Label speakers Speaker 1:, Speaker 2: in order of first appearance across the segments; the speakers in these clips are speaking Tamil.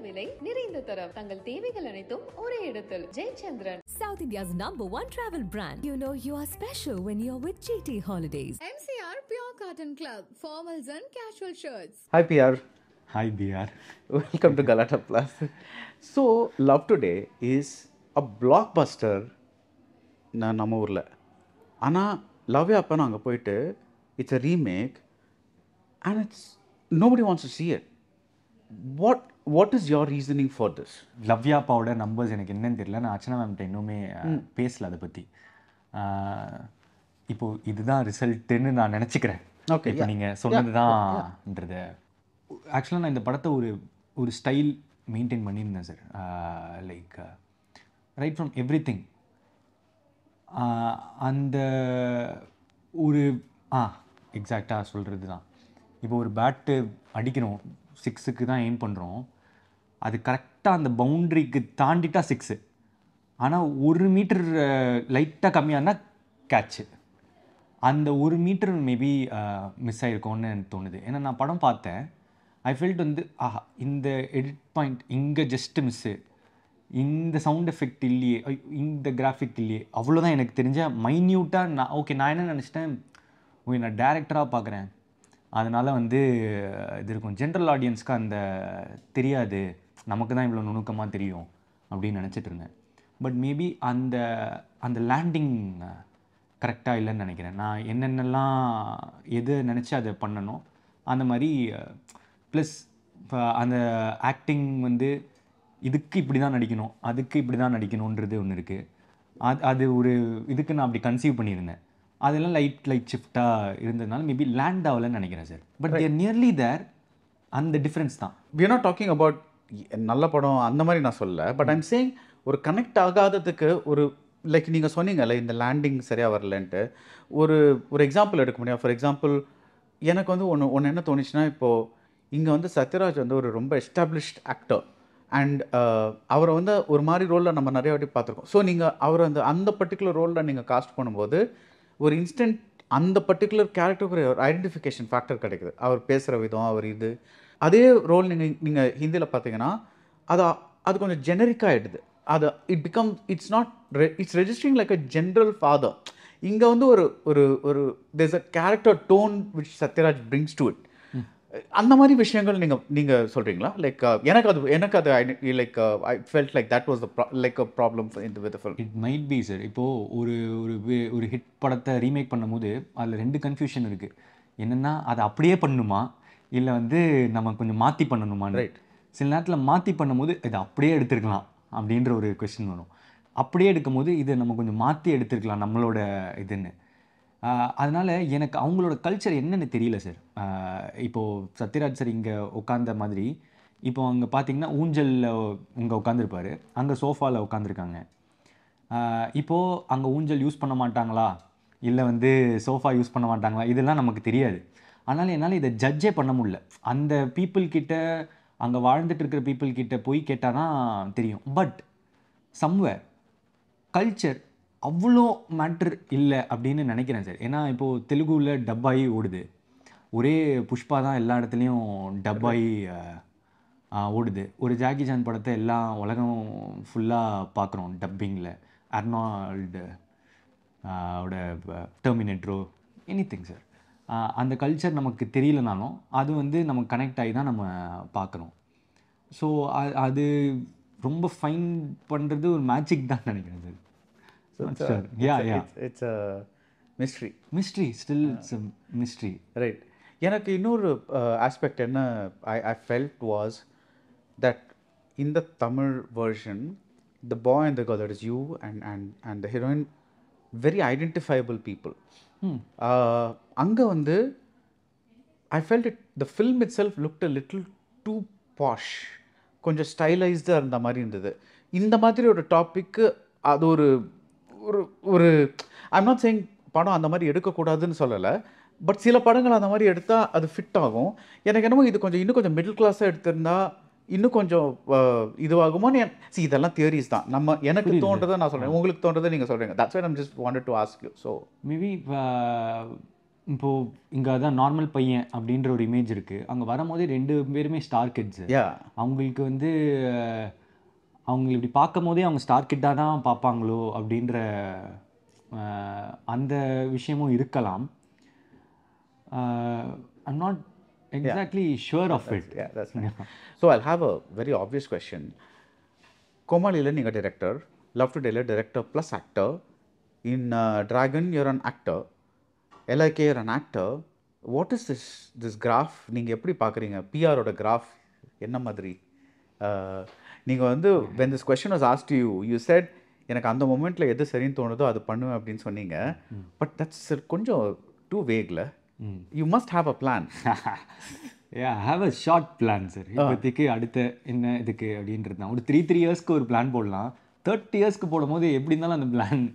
Speaker 1: விலை, நிறைந்த தரம். தங்கள் தேவைகள் அனைத்தும் ஒரே இடத்தில். Jayachandran.
Speaker 2: South India's #1 travel brand. You know you are special when you're with GT Holidays.
Speaker 3: MCR Pure Cotton Club, formals and casual shirts.
Speaker 4: Hi PR.
Speaker 5: Hi BR.
Speaker 4: Welcome to Galata Plus. So, Love Today is a blockbuster நம்ம ஊரில். ஆனால் லவ்வே அப்போ அங்கே போயிட்டு it's a remake and it's nobody wants to see it. What is your reasoning for this?
Speaker 5: லவ்யாப்பாவோட நம்பர்ஸ் எனக்கு என்னன்னு தெரியல. நான் அர்ச்சனா மேம்கிட்ட இன்னுமே பேசல அதை பற்றி. இப்போது இதுதான் ரிசல்ட்டுன்னு நான் நினச்சிக்கிறேன். ஓகே, இப்போ நீங்கள் சொன்னது தான்ன்றது. ஆக்சுவலாக நான் இந்த படத்தை ஒரு ஸ்டைல் மெயின்டைன் பண்ணியிருந்தேன் sir. Like right from every thing. அந்த ஒரு எக்ஸாக்டாக சொல்கிறது தான். இப்போ ஒரு பேட்டு அடிக்கிறோம், 6க்கு தான் எய்ம் பண்ணுறோம். அது கரெக்டாக அந்த பவுண்ட்ரிக்கு தாண்டிட்டா 6. ஆனால் 1 மீட்டர் லைட்டாக கம்மியானா கேட்ச்சு. அந்த 1 மீட்டர் மேபி மிஸ் ஆகிருக்கோன்னு எனக்கு தோணுது. ஏன்னா நான் படம் பார்த்தேன். ஐ ஃபெல்ட் வந்து இந்த எடிட் பாயிண்ட் இங்கே ஜஸ்ட்டு மிஸ்ஸு, இந்த சவுண்ட் எஃபெக்ட் இல்லையே, இந்த கிராஃபிக் இல்லையே, அவ்வளோதான் எனக்கு தெரிஞ்ச மைன்யூட்டாக. நான் என்ன நினச்சிட்டேன், நான் டேரக்டராக பார்க்குறேன், அதனால் வந்து இது இருக்கும், ஜென்ரல் ஆடியன்ஸ்க்கு அந்த தெரியாது, நமக்கு தான் இவ்வளோ நுணுக்கமாக தெரியும் அப்படின்னு நினச்சிட்டு இருந்தேன். பட் மேபி அந்த லேண்டிங் கரெக்டாக இல்லைன்னு நினைக்கிறேன். நான் என்னென்னலாம் எது நினச்சி அதை பண்ணணும் அந்த மாதிரி. ப்ளஸ் அந்த ஆக்டிங் வந்து இதுக்கு இப்படி தான் நடிக்கணும், அதுக்கு இப்படி தான் நடிக்கணுன்றது ஒன்று இருக்குது. அது ஒரு இதுக்கு நான் அப்படி கன்சீவ் பண்ணியிருந்தேன். அதெல்லாம் லைட் ஷிஃப்டாக இருந்ததுனால மேபி லேண்ட் ஆகலைன்னு நினைக்கிறேன் சார். But there nearly there. அந்த டிஃப்ரென்ஸ் தான்.
Speaker 4: We are not talking about நல்ல படம் அந்த மாதிரி நான் சொல்லலை. பட் ஐம் சேயிங் ஒரு கனெக்ட் ஆகாததுக்கு ஒரு லைக் நீங்கள் சொன்னீங்கல்ல இந்த லேண்டிங் சரியாக வரலன்ட்டு ஒரு எக்ஸாம்பிள் எடுக்க முடியும். ஃபார் எக்ஸாம்பிள் எனக்கு வந்து ஒன்று என்ன தோணுச்சுன்னா, இப்போது இங்கே வந்து சத்யராஜ் வந்து ஒரு ரொம்ப எஸ்டாப்ளிஷ்ட் ஆக்டர் அண்ட் அவரை வந்து ஒரு மாதிரி ரோலில் நம்ம நிறைய வாட்டி பார்த்துருக்கோம். ஸோ நீங்கள் அவரை அந்த பர்டிகுலர் ரோலில் நீங்கள் காஸ்ட் பண்ணும்போது ஒரு இன்ஸ்டன்ட் அந்த பர்டிகுலர் கேரக்டருக்கு ஒரு ஐடென்டிஃபிகேஷன் ஃபேக்டர் கிடைக்குது. அவர் பேசுகிற விதம், அவர் இது அதே ரோல் நீங்கள் ஹிந்தியில் பார்த்தீங்கன்னா அது கொஞ்சம் ஜெனரிக்காக ஆகிடுது. அது it's registering like a general father. இங்கே வந்து ஒரு there's a character tone which Sathyaraj brings to it. அந்த மாதிரி விஷயங்கள் நீங்கள் சொல்கிறீங்களா? லைக் எனக்கு அது like I felt like that was like a problem with film.
Speaker 5: It might be sir. இப்போது ஒரு ஹிட் படத்தை ரீமேக் பண்ணும்போது அதில் 2 கன்ஃபியூஷன் இருக்குது. என்னென்னா அதை அப்படியே பண்ணணுமா இல்லை வந்து நம்ம கொஞ்சம் மாற்றி பண்ணணுமான்னு. ரைட். சில நேரத்தில் மாற்றி பண்ணும்போது இதை அப்படியே எடுத்துருக்கலாம் அப்படின்ற ஒரு கொஸ்டின் வரும். அப்படியே எடுக்கும்போது இதை நம்ம கொஞ்சம் மாற்றி எடுத்துருக்கலாம் நம்மளோட இதுன்னு. அதனால் எனக்கு அவங்களோட கல்ச்சர் என்னென்னு தெரியல சார். இப்போது சத்யராஜ் சார் இங்கே உட்காந்த மாதிரி இப்போது அங்கே பார்த்தீங்கன்னா ஊஞ்சலில் இங்கே உட்காந்துருப்பார், அங்கே சோஃபாவில் உட்காந்துருக்காங்க. இப்போது அங்கே ஊஞ்சல் யூஸ் பண்ண மாட்டாங்களா இல்லை வந்து சோஃபா யூஸ் பண்ண மாட்டாங்களா இதெல்லாம் நமக்கு தெரியாது. அதனால் என்னால் இதை ஜட்ஜே பண்ண முடியல. அந்த பீப்புள்கிட்ட அங்கே வாழ்ந்துட்டு இருக்கிற பீப்புள்கிட்ட போய் கேட்டால் தான் தெரியும். பட் சம்வேர் கல்ச்சர் அவ்வளோ மேட்ரு இல்லை அப்படின்னு நினைக்கிறேன் சார். ஏன்னா இப்போது தெலுங்குவில் டப்பாயி ஓடுது, ஒரே புஷ்பா தான் எல்லா இடத்துலையும் டப்பாயி ஓடுது. ஒரு ஜாக்கி சான் படத்தை எல்லா உலகம் ஃபுல்லாக பார்க்குறோம் டப்பிங்கில். அர்னால்டு ஓட டெர்மினேட்டரோ எனிதிங் சார். அந்த கல்ச்சர் நமக்கு தெரியலனாலும் அது வந்து நமக்கு கனெக்ட் ஆகி தான் நம்ம பார்க்குறோம். ஸோ அது ரொம்ப ஃபைன் பண்ணுறது ஒரு மேஜிக் தான் நினைக்கிறேன் sir.
Speaker 4: It's a mystery.
Speaker 5: Still it's a mystery.
Speaker 4: Right. எனக்கு இன்னொரு ஆஸ்பெக்ட் என்ன I felt was that in the Tamil version the boy and the girl, that is you and the heroine, very identifiable people. அங்கே வந்து I felt the film itself looked a little too posh, கொஞ்சம் ஸ்டைலைஸ்டாக இருந்த மாதிரி இருந்தது. இந்த மாதிரி ஒரு டாப்பிக்கு அது ஒரு ஐம் நாட் சேயிங் படம் அந்த மாதிரி எடுக்கக்கூடாதுன்னு சொல்லலை. பட் சில படங்கள் அந்த மாதிரி எடுத்தால் அது ஃபிட் ஆகும். எனக்கு என்னமோ இது இன்னும் கொஞ்சம் மிடில் கிளாஸாக எடுத்திருந்தா இன்னும் கொஞ்சம் இதுவாகுமான்னு இதெல்லாம் தியரிஸ் தான். எனக்கு தோன்றதை நான் சொல்கிறேன், உங்களுக்கு தோன்றதை நீங்கள் சொல்கிறீங்க. That's why I'm just wanted to ask you. So
Speaker 5: maybe இப்போது இங்கே அதான் நார்மல் பையன் அப்படின்ற ஒரு இமேஜ் இருக்குது. அங்கே வரும்போதே 2 பேருமே ஸ்டார் கிட்ஸு.
Speaker 4: யா
Speaker 5: அவங்களுக்கு வந்து அவங்க இப்படி பார்க்கும் போதே அவங்க ஸ்டார் கிட்டாக தான் பார்ப்பாங்களோ அப்படின்ற அந்த விஷயமும் இருக்கலாம். I'm not exactly sure of it.
Speaker 4: Yeah, that's nice. So I'll have a very obvious question. கோமாளியில் நீங்கள் director, Love Today director plus actor. In Dragon, you're an actor. LIK, you're an actor. What is this graph? நீங்கள் எப்படி பார்க்குறீங்க? பிஆரோட graph என்ன மாதிரி? நீங்கள் வந்து when this question was asked to you, you said எனக்கு அந்த மொமெண்ட்டில் எது சரின்னு தோணுதோ அது பண்ணுவேன் அப்படின்னு சொன்னீங்க. பட் தட்ஸ் கொஞ்சம் டூ வேக்ல. You must have a plan.
Speaker 5: Have a short plan sir. இப்போதைக்கு அடுத்த என்ன இதுக்கு அப்படின்றது தான். ஒரு 3 இயர்ஸ்க்கு ஒரு பிளான் போடலாம். 30 இயர்ஸ்க்கு போடும்போது எப்படி இருந்தாலும் அந்த பிளான்,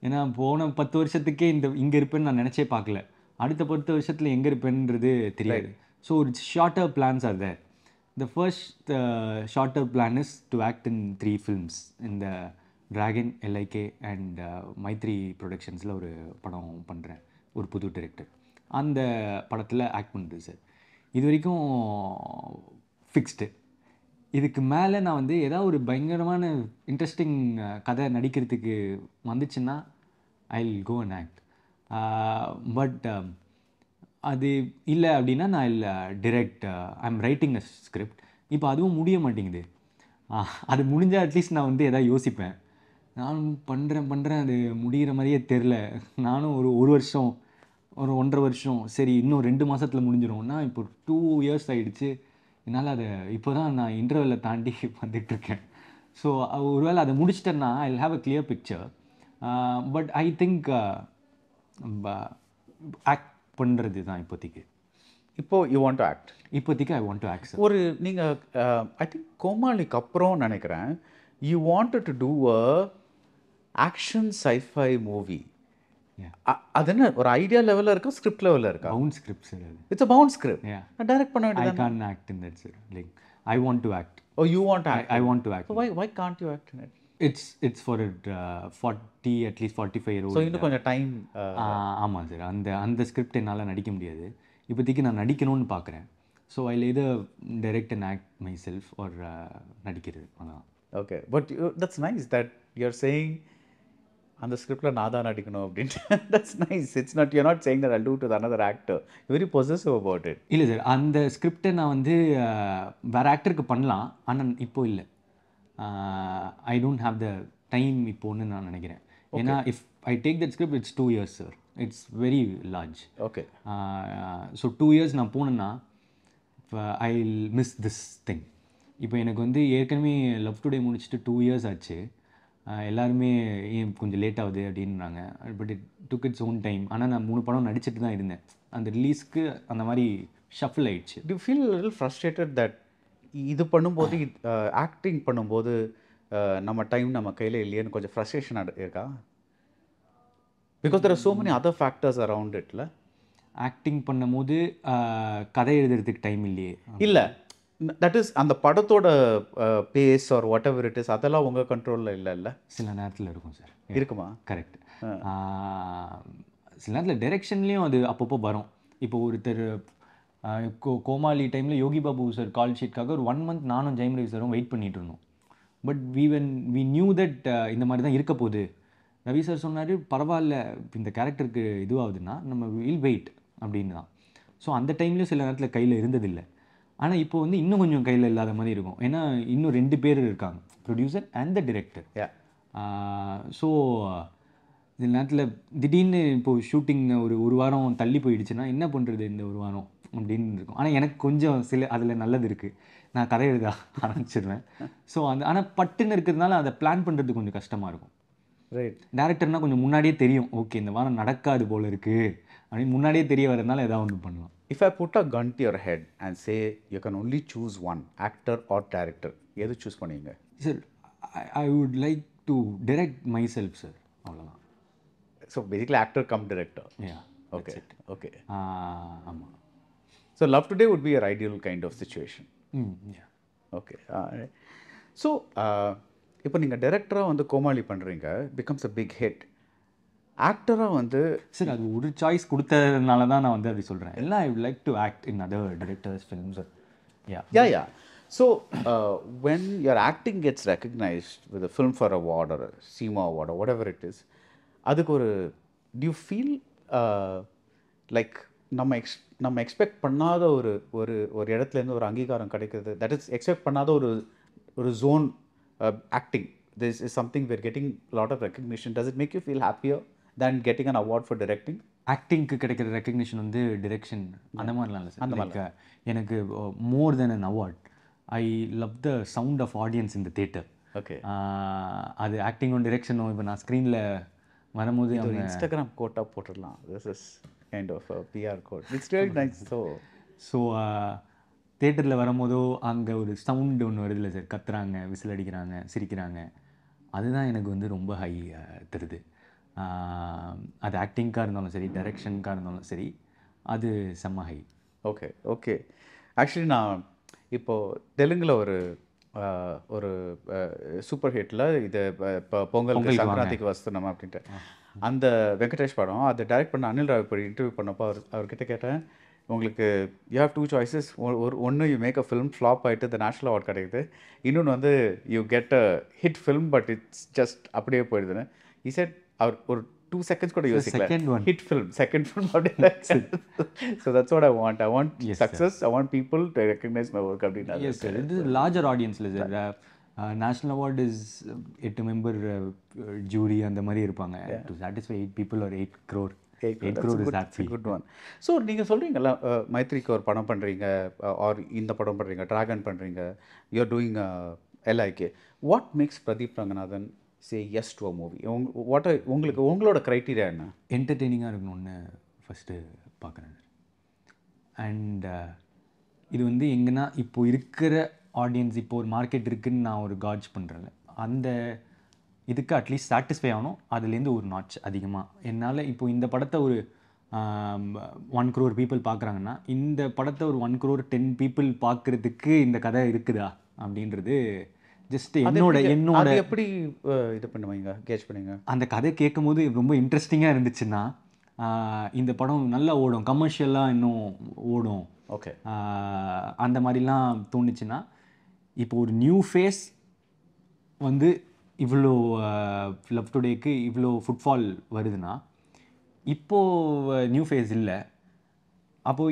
Speaker 5: ஏன்னா போன 10 வருஷத்துக்கே இங்கே இருப்பேன்னு நான் நினச்சே பார்க்கல. அடுத்த 10 வருஷத்தில் எங்கே இருப்பேன்றது தெரியாது. ஸோ ஒரு shorter plans are there. The first shorter plan is to act in 3 films in the Dragon, LIK and Maitri Productionsல ஒரு படம் பண்ணுறேன், ஒரு புது டிரெக்டர். அந்த படத்தில் ஆக்ட் பண்ணுறது சார். இது வரைக்கும் ஃபிக்ஸ்டு. இதுக்கு மேலே நான் வந்து ஏதாவது ஒரு பயங்கரமான இன்ட்ரெஸ்டிங் கதை நடிக்கிறதுக்கு வந்துச்சுன்னா I will go and act. But அது இல்லை அப்படின்னா நான் இல்லை direct. I am writing a script. இப்போ அதுவும் முடிய மாட்டேங்குது. அது முடிஞ்சால் அட்லீஸ்ட் நான் வந்து எதாவது யோசிப்பேன். நானும் பண்ணுறேன் அது முடிகிற மாதிரியே தெரில. நானும் ஒரு வருஷம், ஒரு 1.5 வருஷம், சரி இன்னும் 2 மாதத்தில் முடிஞ்சிடும்னா இப்போ 2 இயர்ஸ் ஆகிடுச்சு. என்னால் அதை இப்போ தான் நான் இன்டர்வெல்லை தாண்டி வந்துட்டுருக்கேன். ஸோ ஒருவேளை அதை முடிச்சிட்டேன்னா I will have a clear picture. But I think act பண்ணுறது தான் இப்போதைக்கு.
Speaker 4: இப்போது யூ வாண்ட் டு ஆக்ட்?
Speaker 5: இப்போதைக்கு I want to act sir.
Speaker 4: ஒரு நீங்கள் ஐ திங்க் கோமாளிக்கு அப்புறம் நினைக்கிறேன் you wanted to do a action sci fi movie. அது என்ன ஒரு ஐடியா லெவலில் இருக்கா, ஸ்கிரிப்ட் லெவலில் இருக்கா?
Speaker 5: Bound script sir. அது
Speaker 4: it's a bound script. Direct பண்ண
Speaker 5: ஐ
Speaker 4: வேண்டியது.
Speaker 5: Can act in that sir. Like I want to act.
Speaker 4: Oh you want act.
Speaker 5: I want to act.
Speaker 4: why can't you act in it?
Speaker 5: It's for at least 45 year old.
Speaker 4: So இன்னும் கொஞ்சம் டைம்.
Speaker 5: ஆமாம் சார். அந்த ஸ்கிரிப்ட் என்னால் நடிக்க முடியாது. இப்போதைக்கு நான் நடிக்கணும்னு பார்க்குறேன். So I either direct and act myself or நடிக்கிறது. அதான்.
Speaker 4: Okay, but that's nice that you're saying அந்த ஸ்கிரிப்டில் நான் தான் நடிக்கணும் அப்படின்ட்டு. That's nice. It's not you not saying that I do to another actor. Very possessive about it.
Speaker 5: இல்லை சார், அந்த ஸ்கிரிப்டை நான் வந்து வேறு ஆக்டருக்கு பண்ணலாம். ஆனால் இப்போ இல்லை. I don't have the time இப்போன்னு நான் நினைக்கிறேன். ஏன்னா if I take that script it's 2 years sir. It's very large.
Speaker 4: Okay.
Speaker 5: So 2 years நான் போனேன்னா I will miss this thing. இப்போ எனக்கு வந்து ஏற்கனவே லவ் டுடே முடிச்சுட்டு 2 years ஆச்சு. எல்லாருமே ஏன் கொஞ்சம் லேட் ஆகுது அப்படின்றாங்க. But it took its own time. ஆனால் நான் 3 படம் நடிச்சிட்டு தான் இருந்தேன். அந்த ரிலீஸ்க்கு அந்த மாதிரி ஷஃபில் ஆயிடுச்சு.
Speaker 4: To feel little frustrated that இது பண்ணும்போது ஆக்டிங் பண்ணும்போது நம்ம டைம் நம்ம கையில் இல்லையேன்னு கொஞ்சம் ஃப்ரஸ்ட்ரேஷன் இருக்கா? Because there are so many other factors around இட்ல.
Speaker 5: ஆக்டிங் பண்ணும்போது கதை எழுதுறதுக்கு டைம் இல்லையே.
Speaker 4: இல்லை, தட் இஸ் அந்த படத்தோட base or whatever it is, அதெல்லாம் உங்கள் கண்ட்ரோலில் இல்லை.
Speaker 5: சில நேரத்தில் இருக்கும் சார்.
Speaker 4: இருக்குமா?
Speaker 5: கரெக்ட். சில நேரத்தில் டைரெக்ஷன்லேயும் அது அப்பப்போ வரும். இப்போ ஒருத்தர் கோமாளி டைமில் யோகி பாபு சார் கால் ஷீட்காக ஒரு 1 month நானும் ஜெயம் ரவி சாரும் வெயிட் பண்ணிகிட்டு இருந்தோம். பட் வி நியூ தட் இந்த மாதிரி தான் இருக்க போகுது. ரவி சார் சொன்னார், பரவாயில்ல இந்த கேரக்டருக்கு இதுவாகுதுன்னா நம்ம வில் வெயிட் அப்படின்னு தான். ஸோ அந்த டைம்லேயும் சில நேரத்தில் கையில் இருந்ததில்லை. ஆனால் இப்போ வந்து இன்னும் கொஞ்சம் கையில் இல்லாத மாதிரி இருக்கும். ஏன்னா இன்னும் 2 பேர் இருக்காங்க, producer and the director. So சில நேரத்தில் திடீர்னு இப்போது ஷூட்டிங் ஒரு வாரம் தள்ளி போயிடுச்சுன்னா என்ன பண்ணுறது இந்த ஒரு வாரம் அப்படின்னு இருக்கும். ஆனால் எனக்கு கொஞ்சம் அதில் நல்லது இருக்குது. நான் கதை எழுத ஆரம்பிச்சிடுவேன். ஸோ ஆனால் பட்டுன்னு இருக்கிறதுனால அதை பிளான் பண்ணுறது கொஞ்சம் கஷ்டமாக இருக்கும்.
Speaker 4: ரைட்.
Speaker 5: டேரக்டர்னால் கொஞ்சம் முன்னாடியே தெரியும், ஓகே இந்த வாரம் நடக்காது போல் இருக்குது அப்படின்னு முன்னாடியே தெரிய வரதுனால ஏதாவது ஒன்று பண்ணலாம்.
Speaker 4: If I put a gun to your head and say you can only choose one, actor or director, எது சூஸ் பண்ணுவீங்க?
Speaker 5: Sir I would like to direct myself sir. அவ்வளோதான்.
Speaker 4: So basically actor cum director.
Speaker 5: Yeah.
Speaker 4: Okay. Okay.
Speaker 5: ஆமாம்.
Speaker 4: So love today would be your ideal kind of situation.
Speaker 5: Yeah.
Speaker 4: Okay. So இப்போ நீங்கள் டைரக்டராக வந்து கோமாளி பண்ணுறீங்க, பிகம்ஸ் அ பிக் ஹிட். ஆக்டராக வந்து
Speaker 5: சார் அது ஒரு சாய்ஸ் கொடுத்ததுனால தான் நான் வந்து அப்படி சொல்கிறேன். எல்லாம் I like to act in other directors films.
Speaker 4: yeah. So when your acting gets recognized with a Filmfare Award or a SEMA Award or whatever it is, அதுக்கு ஒரு do you feel like நம்ம எக்ஸ்பெக்ட் பண்ணாத ஒரு ஒரு ஒரு இடத்துலேருந்து ஒரு அங்கீகாரம் கிடைக்கிறது, தட் இஸ் எக்ஸ்பெக்ட் பண்ணாத ஒரு zone acting, this is something we're getting a lot of recognition, does it make you feel happier than getting an award for directing?
Speaker 5: ஆக்டிங்க்கு கிடைக்கிற ரெக்கக்னிஷன் வந்து டிரெக்ஷன் அந்த மாதிரிலாம் இல்லை சார். லைக் எனக்கு more then an award, I love the sound of audience இந்த தேட்டர்.
Speaker 4: Okay.
Speaker 5: அது ஆக்டிங்கும் டிரெக்ஷனும் இப்போ நான் ஸ்க்ரீனில் வரும்போது
Speaker 4: ஒரு
Speaker 5: அவங்க
Speaker 4: இன்ஸ்டாகிராம் கோட்டாக போட்டுடலாம், this is kind of PR quote, it's very nice.
Speaker 5: So தேட்டரில் வரும்போதோ அங்கே ஒரு சவுண்டு ஒன்று வருதுல்ல சார், கத்துறாங்க, விசில் அடிக்கிறாங்க, சிரிக்கிறாங்க, அதுதான் எனக்கு வந்து ரொம்ப ஹை தருது. அது ஆக்டிங்காக இருந்தாலும் சரி, டைரெக்ஷனுக்காக இருந்தாலும் சரி, அது செம்ம ஹை.
Speaker 4: ஓகே ஆக்சுவலி நான் இப்போது தெலுங்கில் ஒரு சூப்பர் ஹிட்டில் இது இப்போ பொங்கலுக்கு சங்கராந்திக்கு வஸ்துனம் அப்படின்ட்டு அந்த வெங்கடேஷ் படம் அதை டைரக்ட் பண்ண அனில் ராவிப்பூடி இன்டர்வியூ பண்ணப்போ அவர்கிட்ட கேட்டேன், உங்களுக்கு யூ ஹேவ் 2 சாய்ஸஸ், ஒன்று you make a film flop ஆகிட்டு த நேஷ்னல் அவார்ட் கிடைக்குது, இன்னொன்று வந்து you get a hit film but it's just அப்படியே போயிடுதுன்னு. he said அவர் ஒரு 2 seconds கூட யோசிக்கல, ஹிட் ஃபிலிம், செகண்ட் ஃபிலிம் அப்படின்னு. So that's what I want success, I want people to recognise my work அப்படின்னு.
Speaker 5: எஸ் சார், இது லார்ஜர் ஆடியன்ஸில் sir. National award is 8 member jury அந்த மாதிரி இருப்பாங்க. To satisfy 8 people or 8 crore. 8 crore is that fee.
Speaker 4: Good one. So நீங்கள் சொல்கிறீங்களா மைத்ரிக்கு ஒரு படம் பண்ணுறீங்க, ஆர் இந்த படம் பண்ணுறீங்க, ட்ராகன் பண்ணுறீங்க, you are doing LIK. What makes Pradeep Ranganathan say yes to a movie? உங்களோட க்ரைட்டீரியா என்ன?
Speaker 5: என்டர்டெய்னிங்காக இருக்கணும்னு ஃபஸ்ட்டு பார்க்குறேன். அண்ட் இது வந்து எங்கன்னா இப்போ இருக்கிற ஆடியன்ஸ், இப்போ ஒரு மார்க்கெட் இருக்குதுன்னு நான் ஒரு காட்ஜ் பண்ணுறேன், அந்த இதுக்கு அட்லீஸ்ட் சாட்டிஸ்ஃபை ஆகணும், அதுலேருந்து ஒரு நாட்ச் அதிகமாக. என்னால் இப்போ இந்த படத்தை ஒரு 1 crore people பார்க்குறாங்கன்னா, இந்த படத்தை ஒரு 1 crore 10 people பார்க்குறதுக்கு இந்த கதை இருக்குதா அப்படின்றது ஜஸ்ட் என்னோட
Speaker 4: எப்படி இது பண்ணுவீங்க, கேட்ச் பண்ணுவீங்க?
Speaker 5: அந்த கதை கேட்கும் போது ரொம்ப இன்ட்ரெஸ்டிங்காக இருந்துச்சுன்னா இந்த படம் நல்லா ஓடும், கமர்ஷியலாக இன்னும் ஓடும்.
Speaker 4: ஓகே,
Speaker 5: அந்த மாதிரிலாம் தோணுச்சுன்னா, இப்போ ஒரு நியூ ஃபேஸ் வந்து இவ்வளோ லவ் டுடேக்கு இவ்வளோ ஃபுட்ஃபால் வருதுன்னா, இப்போது நியூ ஃபேஸ் இல்லை, அப்போது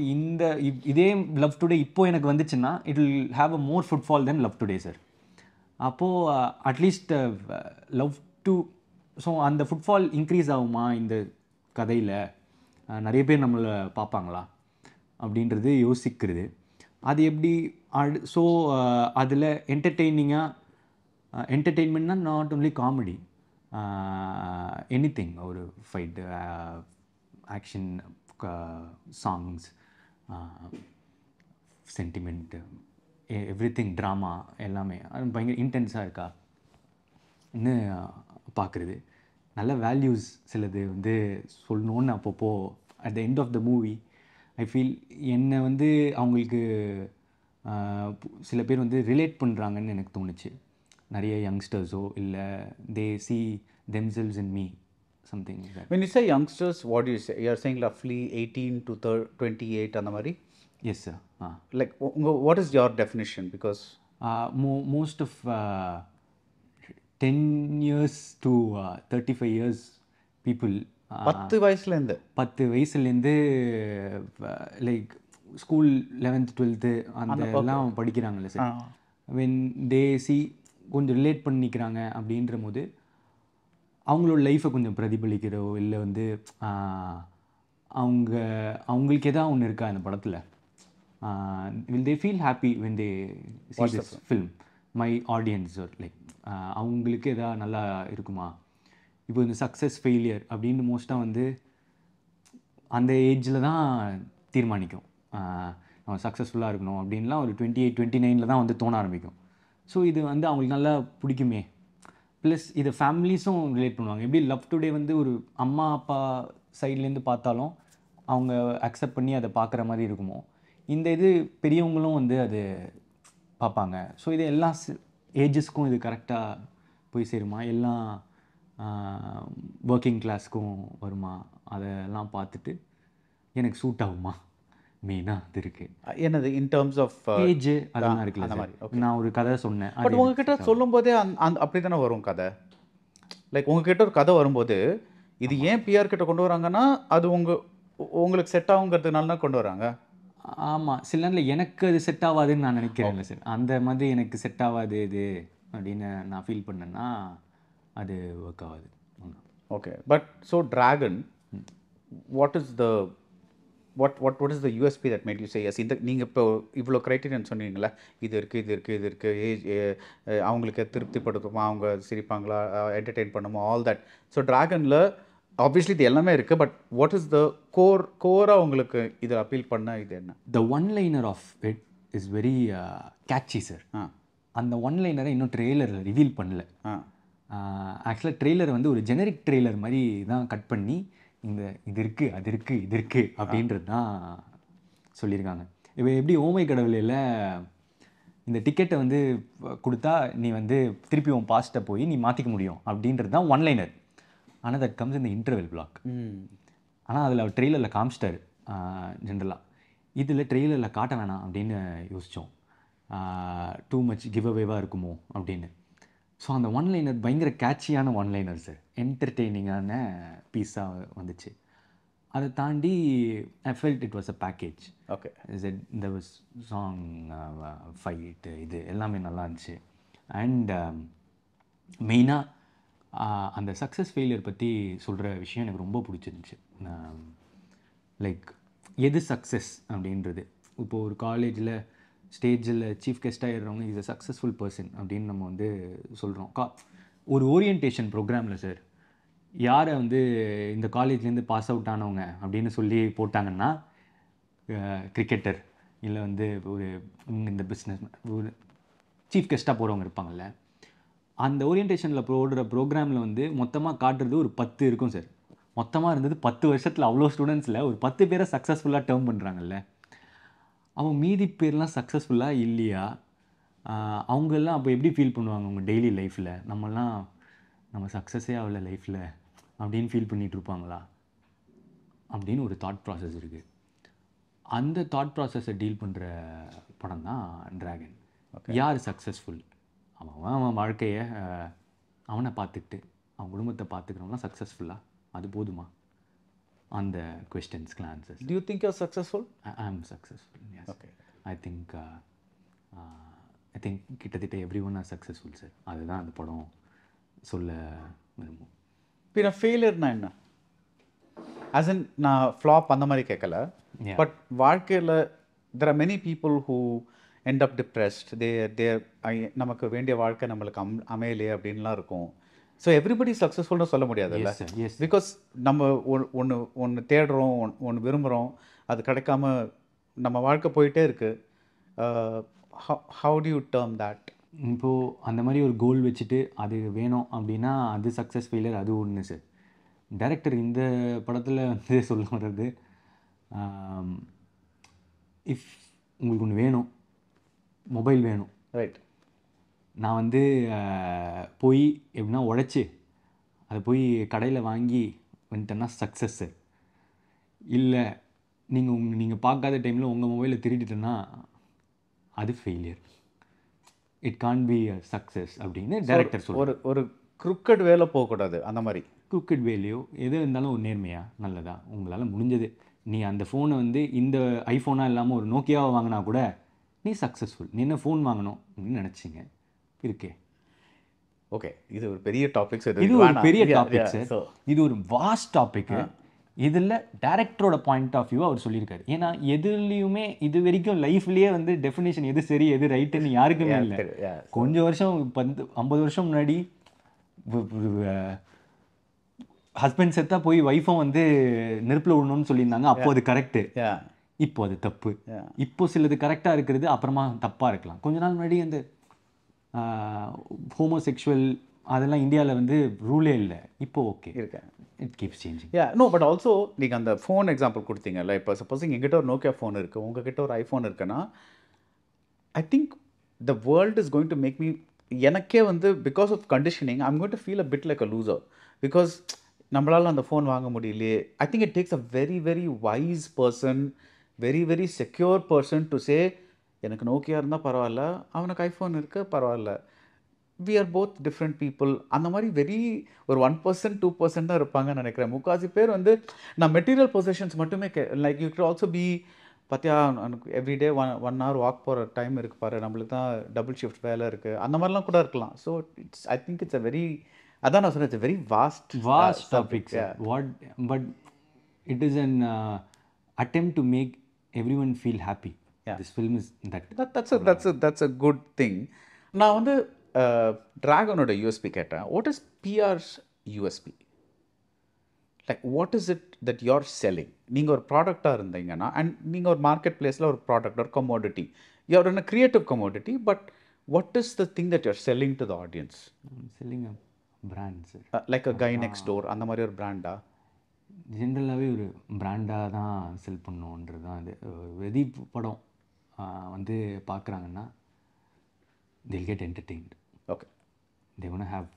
Speaker 5: இதே லவ் டுடே இப்போது எனக்கு வந்துச்சுன்னா it will have a more footfall then love today sir. அப்போது அட்லீஸ்ட் லவ் டு, ஸோ அந்த ஃபுட்ஃபால் இன்க்ரீஸ் ஆகுமா இந்த கதையில், நிறைய பேர் நம்மளை பார்ப்பாங்களா அப்படின்றது யோசிக்கிறது. அது எப்படி ஸோ அதில் என்டர்டெயின்மெண்ட்னா நாட் ஒன்லி காமெடி, எனிதிங், ஒரு fight, action, songs, sentiment, everything, drama, எல்லாமே பயங்கர இன்டென்ஸாக இருக்கா இன்னும் பார்க்குறது. நல்ல வேல்யூஸ் சிலது வந்து சொல்லணுன்னு அப்பப்போ at the end of the movie I feel என்னை வந்து அவங்களுக்கு சில பேர் வந்து ரிலேட் பண்ணுறாங்கன்னு எனக்கு தோணுச்சு. நிறைய யங்ஸ்டர்ஸோ இல்லை தே see themselves in me, something like that.
Speaker 4: When you say youngsters, what do you say? You are saying roughly 18 to 28 அந்த மாதிரி?
Speaker 5: Yes sir.
Speaker 4: Like what is your definition? Because
Speaker 5: most of 10 years to 35 years people,
Speaker 4: 10 வயசுலேருந்து
Speaker 5: லைக் ஸ்கூல் 11th 12th அந்த எல்லாம் படிக்கிறாங்கல்ல சார். வென் தே see கொஞ்சம் ரிலேட் பண்ணிக்கிறாங்க அப்படின்ற போது அவங்களோட லைஃப்பை கொஞ்சம் பிரதிபலிக்கிறோ இல்லை வந்து அவங்களுக்கு எதாவது ஒன்று இருக்கா இந்த படத்தில், will they feel happy when they see this film, my audience like அவங்களுக்கு எதாவது நல்லா இருக்குமா. இப்போ இந்த சக்ஸஸ் ஃபெயிலியர் அப்படின்னு மோஸ்ட்டாக வந்து அந்த ஏஜில் தான் தீர்மானிக்கும். நம்ம சக்ஸஸ்ஃபுல்லாக இருக்கணும் அப்படின்லாம் ஒரு 28 29 தான் வந்து தோண ஆரம்பிக்கும். ஸோ இது வந்து அவங்களுக்கு நல்லா பிடிக்குமே. ப்ளஸ் இதை ஃபேமிலிஸும் ரிலேட் பண்ணுவாங்க. எப்படி லவ் டுடே வந்து ஒரு அம்மா அப்பா சைட்லேருந்து பார்த்தாலும் அவங்க அக்செப்ட் பண்ணி அதை பார்க்குற மாதிரி இருக்குமோ, இந்த இது பெரியவங்களும் வந்து அது பார்ப்பாங்க. ஸோ இது எல்லா ஏஜஸ்க்கும் இது கரெக்டாக போய் சேருமா, எல்லாம் ஒர்க்கிங் கிளாஸ்க்கும் வருமா, அதெல்லாம் பார்த்துட்டு எனக்கு சூட் ஆகுமா, மெயினாக அது இருக்குது.
Speaker 4: என்னது இன் டேர்ம்ஸ் ஆஃப்
Speaker 5: ஏஜ் அதெல்லாம் இருக்குல்ல
Speaker 4: அந்த
Speaker 5: சார்.
Speaker 4: மாதிரி.
Speaker 5: நான் ஒரு கதை சொன்னேன்,
Speaker 4: பட் உங்ககிட்ட சொல்லும்போதே அந்த அப்படி தானே வரும் கதை. லைக் உங்ககிட்ட ஒரு கதை வரும்போது இது ஏன் பிஆர் கிட்ட கொண்டு வராங்கன்னா அது உங்களுக்கு செட் ஆகுங்கிறதுனால தான் கொண்டு வராங்க.
Speaker 5: ஆமாம், சில நேரத்தில் எனக்கு அது செட் ஆகாதுன்னு நான் நினைக்கிறேன்ல சார். அந்த மாதிரி எனக்கு செட் ஆகாது இது அப்படின்னு நான் ஃபீல் பண்ணேன்னா அது ஒர்க் ஆகாது.
Speaker 4: Okay, but so dragon what is the what is the USP that made you say yes? இந்த நீங்கள் இப்போ இவ்வளோ க்ரைட்டீரியன் சொன்னீங்களே, இது இருக்குது ஏஜ் அவங்களுக்கு திருப்திப்படுத்துமா, அவங்க சிரிப்பாங்களா, என்டர்டெயின் பண்ணுமா, ஆல் தட். ஸோ ட்ராகனில் ஆப்வியஸ்லி இது எல்லாமே இருக்குது, பட் வாட் இஸ் த கோராக உங்களுக்கு இதை அப்பீல் பண்ண இது என்ன?
Speaker 5: The one liner of it is very catchy sir. அந்த ஒன் லைனரை இன்னும் ட்ரெய்லரில் ரிவீல் பண்ணல. ஆக்சுவலாக ட்ரெய்லர் வந்து ஒரு ஜெனரிக் ட்ரெய்லர் மாதிரி தான் கட் பண்ணி இது இருக்குது அப்படின்றது தான் சொல்லியிருக்காங்க. இப்போ எப்படி ஓமை கடவுளையில் இந்த டிக்கெட்டை வந்து கொடுத்தா நீ வந்து திருப்பி உன் பாஸ்ட்டை போய் நீ மாற்றிக்க முடியும் அப்படின்றது தான் ஒன் லைனர். ஆனால் தட் கம்ஸ் இந்த இன்டர்வெல் பிளாக். ஆனால் அதில் அவர் ட்ரெய்லரில் காமிச்சிட்டாரு ஜென்ரலாக. இதில் ட்ரெய்லரில் காட்ட வேணாம் அப்படின்னு யோசித்தோம், டூ மச் கிவ் அவேவாக இருக்குமோ அப்படின்னு. ஸோ அந்த ஒன் லைனர் பயங்கர கேட்சியான ஒன் லைனர் சார், என்டர்டெய்னிங்கான பீஸாக வந்துச்சு. அதை தாண்டி ஐ felt it was a package.
Speaker 4: Okay,
Speaker 5: இந்த வாஸ் சாங், ஃபைட்டு, இது எல்லாமே நல்லா இருந்துச்சு. அண்ட் மெயினாக அந்த சக்ஸஸ் ஃபெயிலியர் பற்றி சொல்கிற விஷயம் எனக்கு ரொம்ப பிடிச்சிருந்துச்சு. லைக் எது சக்ஸஸ் அப்படின்றது. இப்போது ஒரு காலேஜில் ஸ்டேஜில் சீஃப் கெஸ்ட்டாக ஏறுறவங்க இஸ் அ சக்ஸஸ்ஃபுல் பர்சன் அப்படின்னு நம்ம வந்து சொல்கிறோம். ஒரு ஓரியன்டேஷன் ப்ரோக்ராமில் சார் யாரை வந்து இந்த காலேஜ்லேருந்து பாஸ் அவுட் ஆனவங்க அப்படின்னு சொல்லி போட்டாங்கன்னா, கிரிக்கெட்டர் இல்லை வந்து ஒரு இந்த பிஸ்னஸ் ஒரு சீஃப் கெஸ்ட்டாக போகிறவங்க இருப்பாங்கள்ல, அந்த ஓரியன்டேஷனில் போடுற ப்ரோக்ராமில் வந்து மொத்தமாக காட்டுறது ஒரு 10 இருக்கும் சார். மொத்தமாக இருந்தது 10 வருஷத்தில் அவ்வளோ ஸ்டூடெண்ட்ஸில் ஒரு 10 பேரை சக்ஸஸ்ஃபுல்லாக டேர்ம் பண்ணுறாங்கல்ல. அவங்க மீதி பேர்லாம் சக்ஸஸ்ஃபுல்லாக இல்லையா, அவங்கெல்லாம் அப்போ எப்படி ஃபீல் பண்ணுவாங்க அவங்க டெய்லி லைஃப்பில்? நம்ம சக்ஸஸே ஆகலை லைஃப்பில் அப்படின்னு ஃபீல் பண்ணிகிட்டு இருப்பாங்களா அப்படின்னு ஒரு தாட் ப்ராசஸ் இருக்குது. அந்த தாட் ப்ராசஸை டீல் பண்ணுற படம் தான் ட்ராகன். யார் சக்ஸஸ்ஃபுல்? அவன் வாழ்க்கையை அவனை பார்த்துக்கிட்டு அவன் குடும்பத்தை பார்த்துக்கிறவங்களாம் சக்ஸஸ்ஃபுல்லாக, அது போதுமா? அந்த கொஸ்டின்ஸ்க்கு answers.
Speaker 4: Do you think you're successful?
Speaker 5: I am successful, yes.
Speaker 4: Okay.
Speaker 5: I think கிட்டத்தட்ட everyone are successful சார். அதுதான் அந்த படம் சொல்ல விரும்பும்.
Speaker 4: பின்ன ஃபெயிலியர்னா என்ன? ஆஸ் இன் நான் ஃப்ளாப் அந்த மாதிரி கேட்கல, பட் வாழ்க்கையில் there are many people who end up depressed. நமக்கு வேண்டிய வாழ்க்கை நம்மளுக்கு அமையலையே அப்படின்லாம் இருக்கும். ஸோ எவ்ரிபடி சக்ஸஸ்ஃபுல்னு சொல்ல முடியாதுல்ல. பிகாஸ் நம்ம ஒன்று தேடுறோம், ஒன்று விரும்புகிறோம், அது கிடைக்காம நம்ம வாழ்க்கை போயிட்டே இருக்குது. How to you term that?
Speaker 5: இப்போது அந்த மாதிரி ஒரு கோல் வச்சுட்டு அது வேணும் அப்படின்னா அது சக்ஸஸ் ஃபெயிலியர், அது ஒன்று சார். டைரக்டர் இந்த படத்தில் வந்து சொல்ல வர்றது, இஃப் உங்களுக்கு ஒன்று வேணும், மொபைல் வேணும்,
Speaker 4: ரைட்,
Speaker 5: நான் வந்து போய் எப்படின்னா உழைச்சி அதை போய் கடையில் வாங்கி வந்துட்டேன்னா சக்ஸஸ்ஸு. இல்லை நீங்கள் பார்க்காத டைமில் உங்கள் மொபைலை திருடிட்டேன்னா அது failure. It can't be a success அப்படின்னு டைரக்டர் சொல்லுவார்.
Speaker 4: ஒரு குறுக்கட் வேலை போகக்கூடாது. அந்த மாதிரி
Speaker 5: குறுக்கட் வேலையோ எது இருந்தாலும் ஒரு நேர்மையாக நல்லதா உங்களால் முடிஞ்சது. நீ அந்த ஃபோனை வந்து இந்த ஐஃபோனாக இல்லாமல் ஒரு நோக்கியாவை வாங்கினா கூட நீ சக்ஸஸ்ஃபுல். நீ என்ன ஃபோன் வாங்கணும் அப்படின்னு நினச்சிங்க இருக்கே.
Speaker 4: ஓகே, இது ஒரு பெரிய டாபிக்.
Speaker 5: இது ஒரு பெரிய டாபிக் சார். இது ஒரு வாஸ்ட் டாபிக்கு. இதில் டைரக்டரோட பாயிண்ட் ஆஃப் வியூ அவர் சொல்லியிருக்காரு. ஏன்னா எதுலேயுமே இது வரைக்கும் லைஃப்லேயே வந்து டெஃபினேஷன் எது சரி எது ரைட்டுன்னு யாருக்குமே இல்லை. கொஞ்சம் வருஷம் 50 வருஷம் முன்னாடி ஹஸ்பண்ட் செத்தா போய் ஒய்ஃபும் வந்து நெருப்பில் விடணும்னு சொல்லியிருந்தாங்க. அப்போ அது கரெக்டு, இப்போ அது தப்பு. இப்போ சிலது கரெக்டாக இருக்கிறது அப்புறமா தப்பாக இருக்கலாம். கொஞ்ச நாள் முன்னாடி அந்த ஹோமோசெக்சுவல் அதெல்லாம் இந்தியாவில் வந்து ரூலே இல்லை, இப்போ ஓகே
Speaker 4: இருக்கேன்.
Speaker 5: It keeps changing.
Speaker 4: No, but also நீங்கள் அந்த ஃபோன் எக்ஸாம்பிள் கொடுத்தீங்கல்ல. இப்போ சப்போஸ் எங்கிட்ட ஒரு நோக்கியா ஃபோன் இருக்குது, உங்ககிட்ட ஒரு ஐஃபோன் இருக்குன்னா, I think the world is going to make me, எனக்கே வந்து because of conditioning I'm going to feel a bit like a loser. Because நம்மளால அந்த ஃபோன் வாங்க முடியலையே. I think it takes a very very wise person, very very secure person to say எனக்கு நோக்கியா இருந்தால் பரவாயில்ல, அவனுக்கு ஐஃபோன் இருக்கு பரவாயில்ல, we are both different people. அந்த மாதிரி வெரி ஒரு 1% 2% தான் இருப்பாங்கன்னு நினைக்கிறேன். முக்கால்வாசி பேர் வந்து நான் மெட்டீரியல் பொசிஷன்ஸ் மட்டுமே like you can also be பார்த்தியா எனக்கு எவ்ரிடே 1 hour வாக் போகிற டைம் இருக்குது பாரு, நம்மளுக்கு தான் டபுள் ஷிஃப்ட் வேலை இருக்குது, அந்த மாதிரிலாம் கூட இருக்கலாம். So it's I think it's a very, அதான் நான் சொன்னேன், it's very vast
Speaker 5: topic what but it is an attempt to make everyone feel happy. This film is
Speaker 4: that's a good thing. நான் வந்து ட்ராகனோட யூஎஸ்பி கேட்டேன். What is PRs USB? Like what is it that you are selling? நீங்கள் ஒரு ப்ராடக்டாக இருந்தீங்கன்னா, அண்ட் நீங்கள் ஒரு மார்க்கெட் பிளேஸில் ஒரு ப்ராடக்ட், ஒரு commodity, you are in a creative commodity, but what is the thing that you are selling to the audience?
Speaker 5: Selling a brand sir.
Speaker 4: Like a guy next door அந்த மாதிரி ஒரு பிராண்டா?
Speaker 5: ஜென்ரலாகவே ஒரு பிராண்டாக தான் செல் பண்ணணுன்றது தான் அது. வெதி படம் வந்து பார்க்குறாங்கன்னா they'll get entertained.
Speaker 4: Okay.
Speaker 5: They're going to have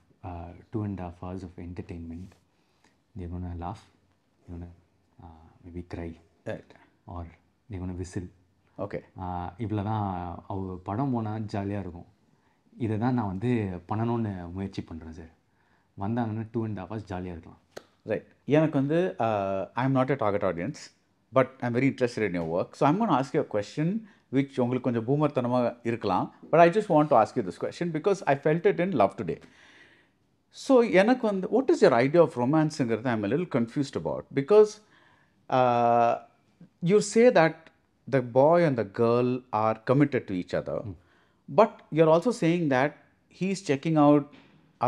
Speaker 5: 2.5 hours of entertainment. They're going to laugh. They're going to maybe cry.
Speaker 4: Right.
Speaker 5: Or they're going to whistle.
Speaker 4: Okay.
Speaker 5: இவ்வளோ தான் அவர் படம் போனால் ஜாலியாக இருக்கும். இதை தான் நான் வந்து பண்ணணும்னு முயற்சி பண்ணுறேன் சார். வந்தாங்கன்னா 2.5 hours ஜாலியாக இருக்கலாம்.
Speaker 4: ரைட். எனக்கு வந்து I am not a target audience, but I am very interested in your work. So I'm gonna ask you a question which உங்களுக்கு கொஞ்சம் பூமர்த்தனமாக இருக்கலாம், but I just want to ask you this question because I felt it in love today. So எனக்கு வந்து what is your idea of ரொமான்ஸுங்கிறது I am a little confused about, because you say that the boy and the girl are committed to each other, but you're also saying that he's checking out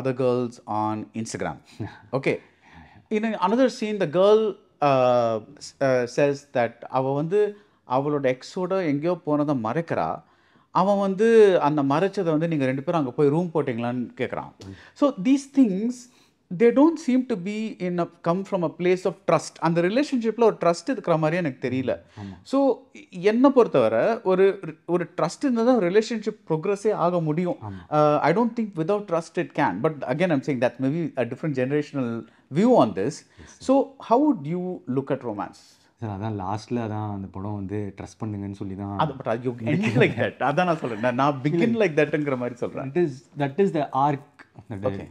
Speaker 4: other girls on Instagram. Okay. In another scene, the girl says that அவள் வந்து அவளோட எக்ஸோட எங்கேயோ போனதை மறைக்கிறா. அவன் வந்து அந்த மறைச்சதை வந்து நீங்கள் 2 பேரும் அங்கே போய் ரூம் போட்டிங்களான்னு கேட்குறான். So these things they don't seem to be in a come from a place of trust. அந்த ரிலேஷன்ஷிப்பில் ஒரு ட்ரஸ்ட் இருக்கிற மாதிரியே எனக்கு தெரியல. ஸோ என்னை பொறுத்தவரை ஒரு ட்ரஸ்ட் இருந்தால் தான் ரிலேஷன்ஷிப் ப்ரோக்ரஸே ஆக முடியும். I don't think without trust it can. But again I'm saying that maybe a different generational view on this. So how would you look at romance?
Speaker 5: Sir அதான் லாஸ்ட்டில் அதான் அந்த படம் வந்து ட்ரஸ்ட் பண்ணுங்கன்னு சொல்லி தான்.
Speaker 4: அது but you end like that. அதான் நான் சொல்கிறேன், நான் பிகின் லைக் தட்ங்கிற மாதிரி சொல்கிறேன்.
Speaker 5: That is the arc that I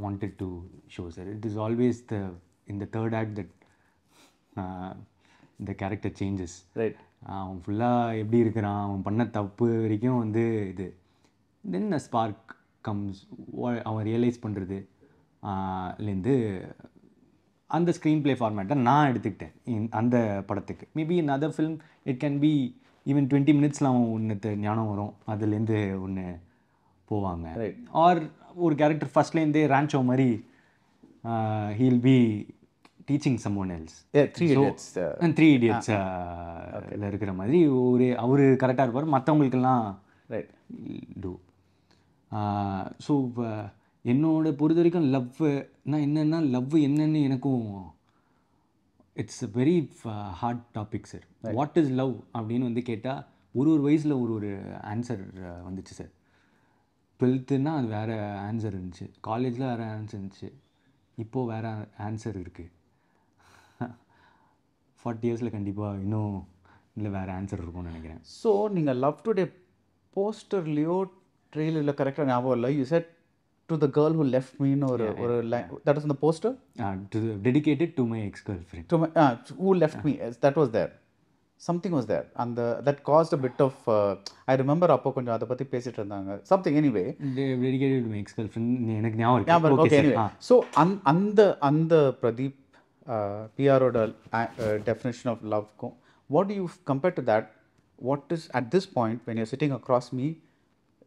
Speaker 5: wanted to show, sir. It is always in the third act that the character changes.
Speaker 4: Right.
Speaker 5: அவன் ஃபுல்லாக எப்படி இருக்கிறான், அவன் பண்ண தப்பு வரைக்கும் வந்து இது. தென் the spark comes, அவன் ரியலைஸ் பண்ணுறது லேருந்து அந்த ஸ்க்ரீன் ப்ளே ஃபார்மேட்டை நான் எடுத்துக்கிட்டேன் அந்த படத்துக்கு. Maybe in other film it can be even 20 minutesல அவன் ஒன்று ஞானம் வரும், அதுலேருந்து ஒன்று போவாங்க. ஆர் ஒரு கேரக்டர் ஃபஸ்ட்லேருந்தே ரேன்ச்சோ மாதிரி he'll be teaching someone else. 3 Idiots இருக்கிற மாதிரி அவரு கரெக்டாக இருப்பார், மற்றவங்களுக்கெல்லாம் டூ. ஸோ என்னோட பொறுத்த வரைக்கும் நான் என்னென்னா லவ் என்னன்னு எனக்கும் it's a very hard topic sir. What is love அப்படின்னு வந்து கேட்டால் ஒரு வயசில் ஒரு ஆன்சர் வந்துச்சு சார். 12th அது வேறு ஆன்சர் இருந்துச்சு, காலேஜில் வேறு ஆன்சர் இருந்துச்சு, இப்போது வேறு ஆன்சர் இருக்குது. 40 yearsல கண்டிப்பாக இன்னும் இல்லை வேறு ஆன்சர் இருக்கும்னு நினைக்கிறேன்.
Speaker 4: ஸோ நீங்கள் லவ் டுடே போஸ்டர்லேயோ ட்ரெயிலரில் கரெக்டாக ஞாபகம் இல்லை, you said to the girl who left me in or that was in the poster,
Speaker 5: dedicated to my ex-girlfriend,
Speaker 4: to my who left me, that was there, something was there, and that caused a bit of I remember appo konjam adha pathi pesittu irundanga something. Anyway,
Speaker 5: dedicated to my ex-girlfriend enakku nyabagam irukku.
Speaker 4: Okay, anyway, so and Pradeep PR oda definition of love ko, what do you compare to that? What is at this point when you're sitting across me,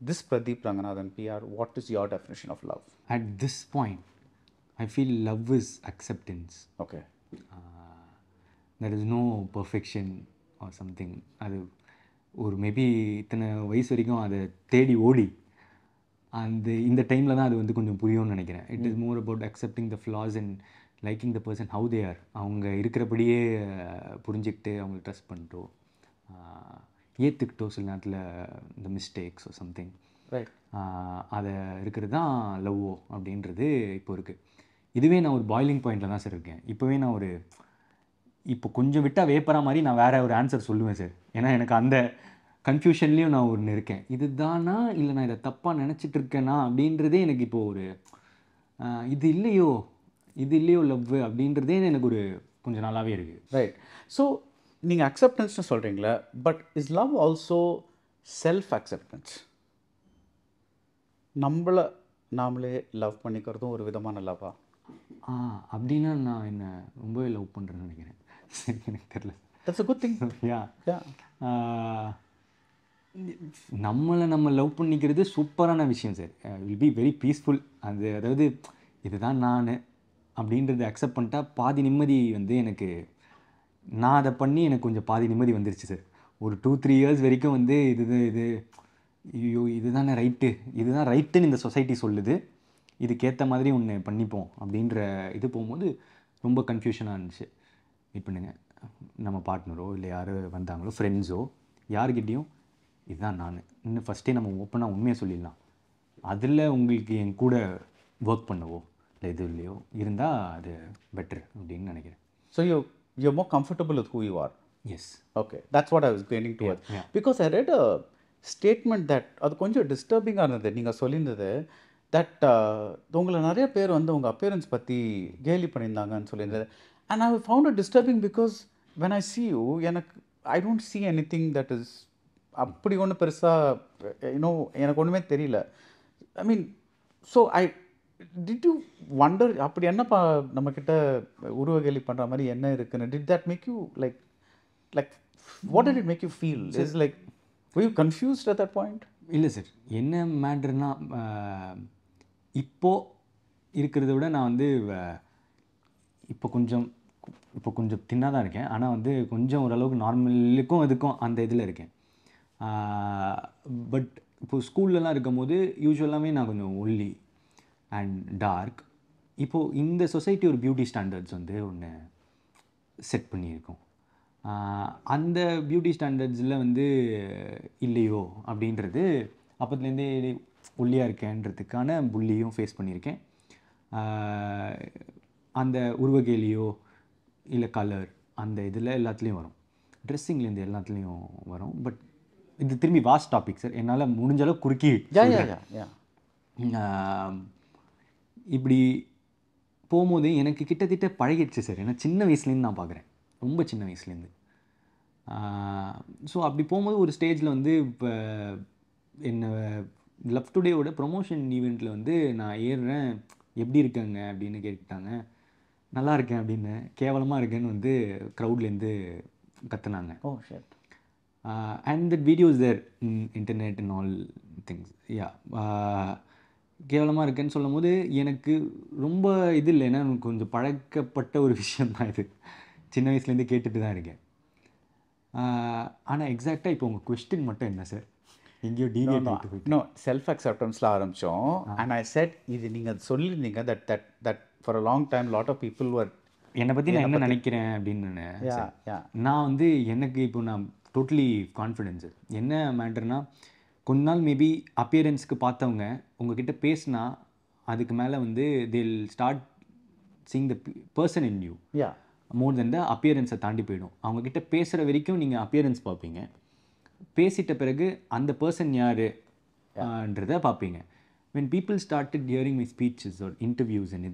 Speaker 4: this Pradeep Ranganathan PR, what is your definition of love?
Speaker 5: At this point, I feel love is acceptance.
Speaker 4: Okay.
Speaker 5: There is no perfection or something. அது ஒரு மேபி இத்தனை வயசு வரைக்கும் அதை தேடி ஓடி இந்த டைமில் தான் அது வந்து கொஞ்சம் புரியும்னு நினைக்கிறேன். It is more about accepting the flaws and liking the person how they are. அவங்க இருக்கிறபடியே புரிஞ்சுக்கிட்டு அவங்களை ட்ரஸ்ட் பண்ணிட்டோம், ஏற்றுக்கிட்டோம் சில நேரத்தில் இந்த மிஸ்டேக்ஸ் சம்திங்.
Speaker 4: ரைட்.
Speaker 5: அதை இருக்கிறது தான் லவ்வோ அப்படின்றது இப்போ இருக்குது. இதுவே நான் ஒரு பாய்லிங் பாயிண்டில் தான் சார் இருக்கேன். இப்போவே நான் இப்போ கொஞ்சம் விட்டால் வேப்பரா மாதிரி நான் வேறு ஒரு ஆன்சர் சொல்லுவேன் சார். ஏன்னா எனக்கு அந்த கன்ஃபியூஷன்லேயும் நான் ஒன்று இருக்கேன். இது தானா இல்லை நான் இதை தப்பாக நினச்சிட்டு இருக்கேனா அப்படின்றதே எனக்கு இப்போது இது இல்லையோ லவ் அப்படின்றதே எனக்கு கொஞ்சம் நாளாகவே இருக்குது.
Speaker 4: ரைட். ஸோ நீங்கள் அக்செப்டன்ஸ்னு சொல்கிறீங்களா, but is love also self acceptance? நாமளே லவ் பண்ணிக்கிறதும் ஒரு விதமான லவ்வா?
Speaker 5: அப்படின்னா நான் என்ன ரொம்பவே லவ் பண்ணுறேன்னு நினைக்கிறேன். எனக்கு தெரியல.
Speaker 4: That's a good thing.
Speaker 5: Yeah. நம்ம லவ் பண்ணிக்கிறது சூப்பரான விஷயம் sir. Will be very peaceful. அதாவது இதுதான் நான் அப்படின்றத அக்செப்ட் பண்ணிட்டா பாதி நிம்மதி நான் அதை பண்ணி எனக்கு கொஞ்சம் பாதி நிம்மதி வந்துருச்சு சார். ஒரு 2-3 இயர்ஸ் வரைக்கும் இதுதான் ரைட்டுன்னு இந்த சொசைட்டி சொல்லுது, இதுக்கேற்ற மாதிரி ஒன்று பண்ணிப்போம் அப்படின்ற இது போகும்போது ரொம்ப கன்ஃபியூஷனாக இருந்துச்சு. வெயிட் பண்ணுங்க, நம்ம பார்ட்னரோ இல்லை யார் வந்தாங்களோ ஃப்ரெண்ட்ஸோ யார்கிட்டையும் இதுதான் நான் இன்னும் ஃபஸ்ட்டே நம்ம ஓப்பனாக உண்மையாக சொல்லிடலாம். அதில் உங்களுக்கு என் கூட ஒர்க் பண்ணவோ இல்லை இது இல்லையோ இருந்தால் அது பெட்டர் அப்படின்னு நினைக்கிறேன்.
Speaker 4: So you're more comfortable with who you are.
Speaker 5: Yes.
Speaker 4: Okay, that's what I was getting towards.
Speaker 5: Yeah.
Speaker 4: Because I read a statement that அது கொஞ்சம் டிஸ்டர்பிங்காக இருந்தது. நீங்கள் சொல்லியிருந்தது தட் உங்களை நிறைய பேர் உங்கள் அப்பியரன்ஸ் பற்றி கேலி பண்ணியிருந்தாங்கன்னு சொல்லியிருந்தது. And I found it disturbing because when I see you, I don't see anything that is அப்படி ஒன்று பெருசாக எனக்கு ஒன்றுமே தெரியல. I mean, so did you wonder அப்படி என்னப்பா நம்மக்கிட்ட உருவகேலி பண்ணுற மாதிரி என்ன இருக்குன்னு? Did that make you like what did it make you feel? Is like were you confused at that point?
Speaker 5: இல்லை சார், என்ன மேட்ருன்னா இப்போது இருக்கிறத விட நான் இப்போ கொஞ்சம் தின்னாக தான் இருக்கேன். ஆனால் கொஞ்சம் ஓரளவுக்கு நார்மலுக்கும் அதுக்கும் அந்த இதில் இருக்கேன். பட் இப்போது ஸ்கூல்லலாம் இருக்கும் போது யூஸ்வலாகவே நான் கொஞ்சம் ஒல்லி அண்ட் டார்க். இப்போது இந்த சொசைட்டி ஒரு பியூட்டி ஸ்டாண்டர்ட்ஸ் ஒன்று செட் பண்ணியிருக்கோம். அந்த பியூட்டி ஸ்டாண்டர்ட்ஸில் இல்லையோ அப்படின்றது அப்போத்துலேருந்தே ஒல்லியாக இருக்கேன்றதுக்கான புள்ளியும் ஃபேஸ் பண்ணியிருக்கேன். அந்த உருவகேலியோ இல்லை கலர் அந்த இதில் எல்லாத்துலேயும் வரும், ட்ரெஸ்ஸிங்லேருந்து எல்லாத்துலேயும் வரும். பட் இது திரும்பி வாஸ்ட் டாபிக் சார், என்னால் முடிஞ்சளவு குறுக்கி இப்படி போகும்போது எனக்கு கிட்டத்தட்ட பழகிடுச்சு சார். ஏன்னா சின்ன வயசுலேருந்து நான் பார்க்குறேன், ரொம்ப சின்ன வயசுலேருந்து. ஸோ அப்படி போகும்போது ஒரு ஸ்டேஜில் இப்போ என்ன லவ் டுடேவோட ப்ரொமோஷன் ஈவெண்ட்டில் நான் ஏறுறேன், எப்படி இருக்கேங்க அப்படின்னு கேட்டாங்க. நல்லா இருக்கேன் அப்படின்னு, கேவலமாக இருக்கேன்னு க்ரௌட்லேருந்து கற்றுனாங்க.
Speaker 4: Oh shit.
Speaker 5: And that videos there internet and all things. Yeah, கேவலமாக இருக்கேன்னு சொல்லும் போது எனக்கு ரொம்ப இது இல்லை, ஏன்னா எனக்கு கொஞ்சம் பழக்கப்பட்ட ஒரு விஷயந்தான் இது, சின்ன வயசுலேருந்து கேட்டுட்டு தான் இருக்கேன். ஆனால் எக்ஸாக்டாக இப்போ உங்கள் கொஸ்டின் மட்டும் என்ன சார்? எங்கேயோ டிவியேட் ஆகிட்டு போயிட்டு.
Speaker 4: நோ, செல்ஃப் அக்செப்டன்ஸில் ஆரம்பித்தோம். அண்ட் ஐ செட் இது நீங்கள் சொல்லியிருந்தீங்க that for a long time lot of people were
Speaker 5: என்னை பற்றி நான் என்ன நினைக்கிறேன் அப்படின்னு. நான் எனக்கு இப்போ நான் டோட்டலி கான்ஃபிடென்ஸு. என்ன மேட்டர்னா, கொஞ்ச நாள் மேபி அப்பியரன்ஸ்க்கு பார்த்தவங்க உங்ககிட்ட பேசினா அதுக்கு மேலே they'll start seeing the person in you மோர் தென் த அப்பியரன்ஸை தாண்டி போயிடும். அவங்கக்கிட்ட பேசுகிற வரைக்கும் நீங்கள் அப்பியரன்ஸ் பார்ப்பீங்க, பேசிட்ட பிறகு அந்த பர்சன் யாருன்றதை பார்ப்பீங்க. when people started hearing my speeches or interviews and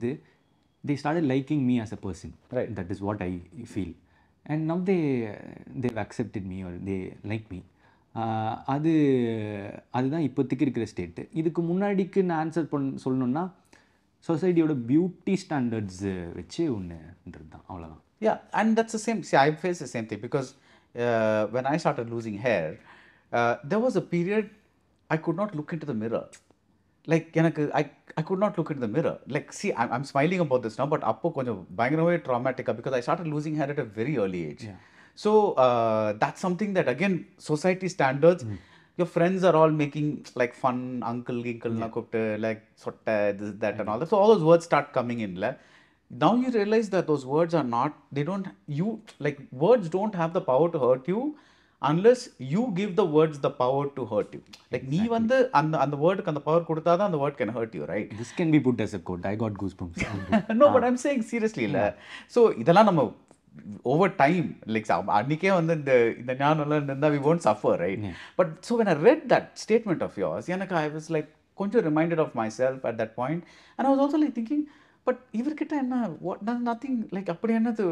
Speaker 5: they started liking me as a person.
Speaker 4: Right.
Speaker 5: That is what I feel. And now they've accepted me or they like me. அதுதான் இப்போதைக்கு இருக்கிற ஸ்டேட்டு. இதுக்கு முன்னாடிக்கு நான் ஆன்சர் சொல்லணுன்னா சொசைட்டியோட பியூட்டி ஸ்டாண்டர்ட்ஸ் வச்சு ஒன்றுன்றது தான், அவ்வளோதான்.
Speaker 4: Yeah, and that's the same. See, I face the same thing because when I started losing hair, there was a period I could not look into the mirror. Like, I could not look into the mirror. Like, see, I'm smiling about this now, but appo konjam bayangramave traumatic because I started losing hair at a very early age.
Speaker 5: Yeah.
Speaker 4: So that's something that again society standards. Your friends are all making like fun, uncle na kopte like sotta this that and all that. So all those words start coming in. Now you realize that those words are not. They don't. You like words don't have the power to hurt you unless you give the words the power to hurt you. Like நீ வந்து அந்த வேர்டுக்கு அந்த பவர் கொடுத்தாதான் அந்த word can hurt you, right?
Speaker 5: This can be put as a quote. I got goosebumps.
Speaker 4: No, but I'm saying seriously இல்ல. So இதெல்லாம் நம்ம over time, like அன்னைக்கே வந்து இந்த ஞானம்லாம் இருந்தா we won't suffer, right? But so when I read that statement of yours, எனக்கு I was like கொஞ்சம் reminded of myself at that point, and I was also like thinking, but இவர்கிட்ட என்ன நத்திங் லைக் அப்படி என்னது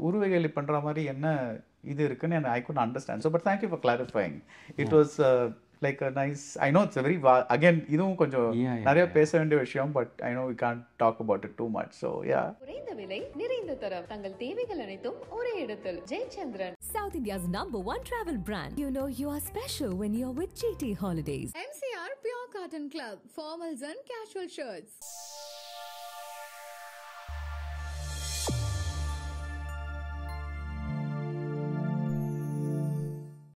Speaker 4: உருவகைலி பண்ணுற மாதிரி என்ன இது இருக்குன்னு I could understand. So but thank you for clarifying. It was like a nice. I know it's very again இதுவும் கொஞ்சம் நிறைய பேச வேண்டிய விஷயம், but I know we can't talk about it too much. So yeah,
Speaker 1: குறைந்த விலை நிறைந்த தரம் தங்கள் தேவைகள் அனைத்தும் ஒரே இடத்தில். Jayachandran,
Speaker 2: South India's #1 travel brand. You know you are special when you're with GT Holidays.
Speaker 3: MCR Pure Cotton Club, formals and casual shirts.